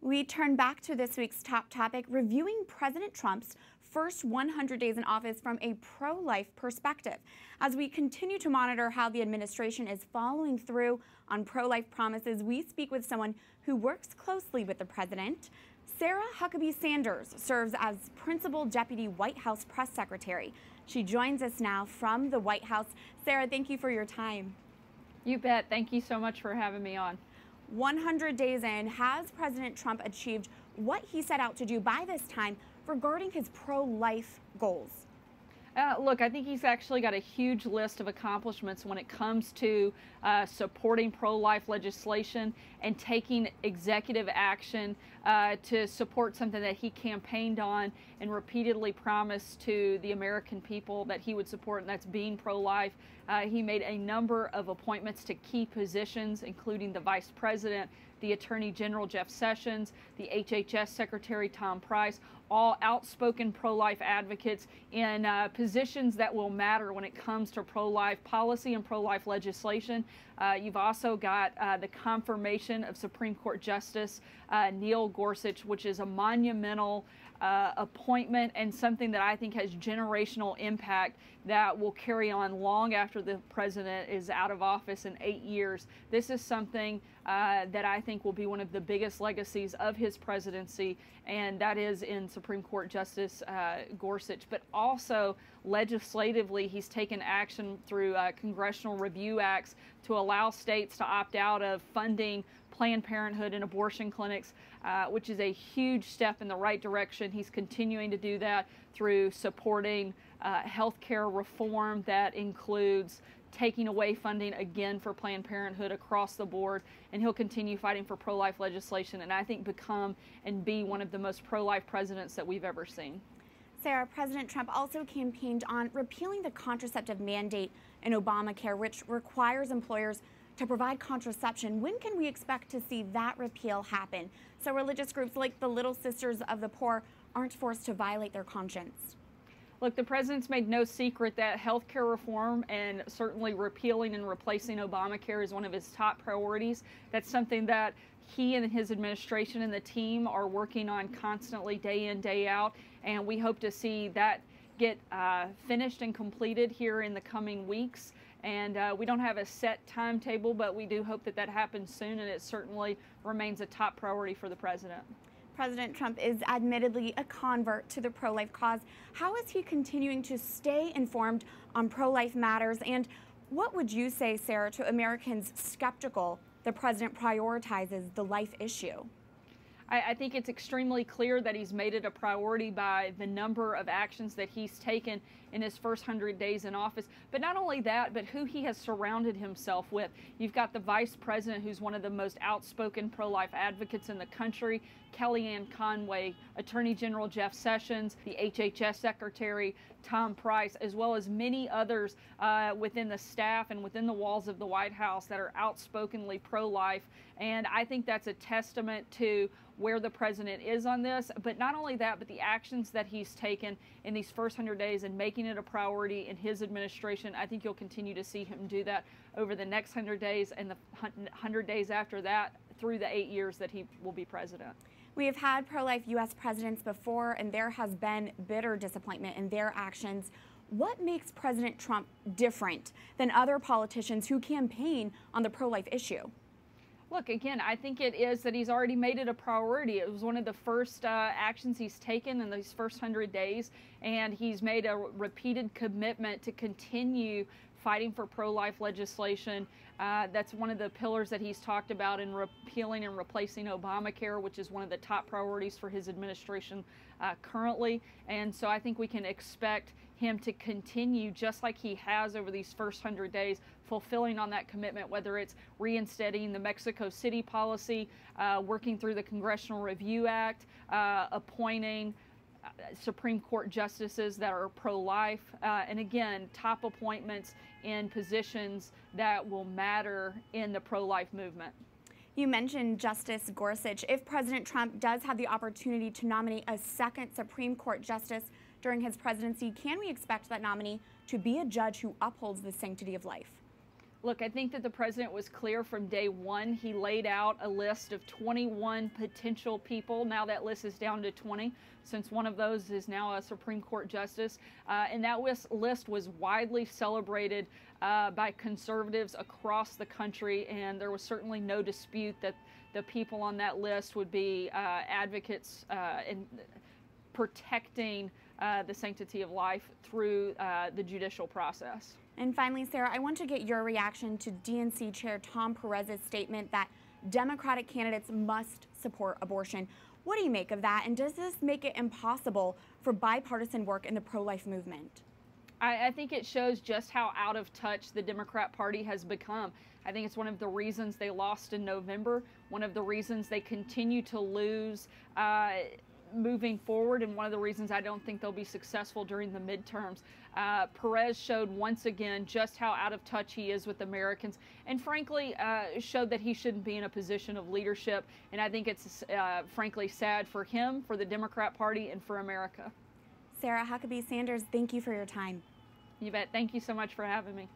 We turn back to this week's top topic, reviewing President Trump's first 100 days in office from a pro-life perspective. As we continue to monitor how the administration is following through on pro-life promises, we speak with someone who works closely with the president. Sarah Huckabee Sanders serves as Principal Deputy White House Press Secretary. She joins us now from the White House. Sarah, thank you for your time. You bet. Thank you so much for having me on. 100 days in, has President Trump achieved what he set out to do by this time regarding his pro-life goals? Look, I think he's actually got a huge list of accomplishments when it comes to supporting pro-life legislation and taking executive action to support something that he campaigned on and repeatedly promised to the American people that he would support, and that's being pro-life. He made a number of appointments to key positions, including the Vice President, the Attorney General Jeff Sessions, the HHS Secretary Tom Price, all outspoken pro-life advocates in positions that will matter when it comes to pro-life policy and pro-life legislation. You've also got the confirmation of Supreme Court Justice Neil Gorsuch, which is a monumental appointment and something that I think has generational impact that will carry on long after the president is out of office in 8 years. This is something that I think will be one of the biggest legacies of his presidency, and that is in Supreme Court Justice Gorsuch. But also legislatively, he's taken action through congressional review acts to allow states to opt out of funding Planned Parenthood and abortion clinics, which is a huge step in the right direction. He's continuing to do that through supporting health care reform that includes taking away funding again for Planned Parenthood across the board, and he'll continue fighting for pro-life legislation and I think become and be one of the most pro-life presidents that we've ever seen. Sarah, President Trump also campaigned on repealing the contraceptive mandate in Obamacare, which requires employers to provide contraception. When can we expect to see that repeal happen so religious groups like the Little Sisters of the Poor aren't forced to violate their conscience? Look, the president's made no secret that health care reform and certainly repealing and replacing Obamacare is one of his top priorities. That's something that he and his administration and the team are working on constantly, day in, day out, and we hope to see that get finished and completed here in the coming weeks. And we don't have a set timetable, but we do hope that that happens soon, and it certainly remains a top priority for the president. President Trump is admittedly a convert to the pro-life cause. How is he continuing to stay informed on pro-life matters? And what would you say, Sarah, to Americans skeptical the president prioritizes the life issue? I think it's extremely clear that he's made it a priority by the number of actions that he's taken in his first 100 days in office. But not only that, but who he has surrounded himself with. You've got the vice president, who's one of the most outspoken pro-life advocates in the country, Kellyanne Conway, Attorney General Jeff Sessions, the HHS Secretary Tom Price, as well as many others within the staff and within the walls of the White House that are outspokenly pro-life. And I think that's a testament to where the president is on this. But not only that, but the actions that he's taken in these first 100 days and making it a priority in his administration. I think you'll continue to see him do that over the next 100 days and the 100 days after that through the 8 years that he will be president. We have had pro-life U.S. presidents before, and there has been bitter disappointment in their actions. What makes President Trump different than other politicians who campaign on the pro-life issue? Look, again, I think it is that he's already made it a priority. It was one of the first actions he's taken in these first 100 days, and he's made a repeated commitment to continue fighting for pro-life legislation. That's one of the pillars that he's talked about in repealing and replacing Obamacare, which is one of the top priorities for his administration currently. And so I think we can expect him to continue, just like he has over these first 100 days, fulfilling on that commitment, whether it's reinstating the Mexico City policy, working through the Congressional Review Act, appointing Supreme Court justices that are pro-life, and again, top appointments in positions that will matter in the pro-life movement. You mentioned Justice Gorsuch. If President Trump does have the opportunity to nominate a second Supreme Court justice during his presidency, can we expect that nominee to be a judge who upholds the sanctity of life? Look, I think that the president was clear from day one. He laid out a list of 21 potential people. Now that list is down to 20, since one of those is now a Supreme Court justice. And that list was widely celebrated by conservatives across the country, and there was certainly no dispute that the people on that list would be advocates in protecting the sanctity of life through the judicial process. And finally, Sarah, I want to get your reaction to DNC Chair Tom Perez's statement that Democratic candidates must support abortion. What do you make of that? And does this make it impossible for bipartisan work in the pro-life movement? I think it shows just how out of touch the Democrat Party has become. I think it's one of the reasons they lost in November, one of the reasons they continue to lose moving forward, and one of the reasons I don't think they'll be successful during the midterms. Perez showed once again just how out of touch he is with Americans, and frankly showed that he shouldn't be in a position of leadership. And I think it's frankly sad for him, for the Democrat Party, and for America. Sarah Huckabee Sanders, thank you for your time. You bet. Thank you so much for having me.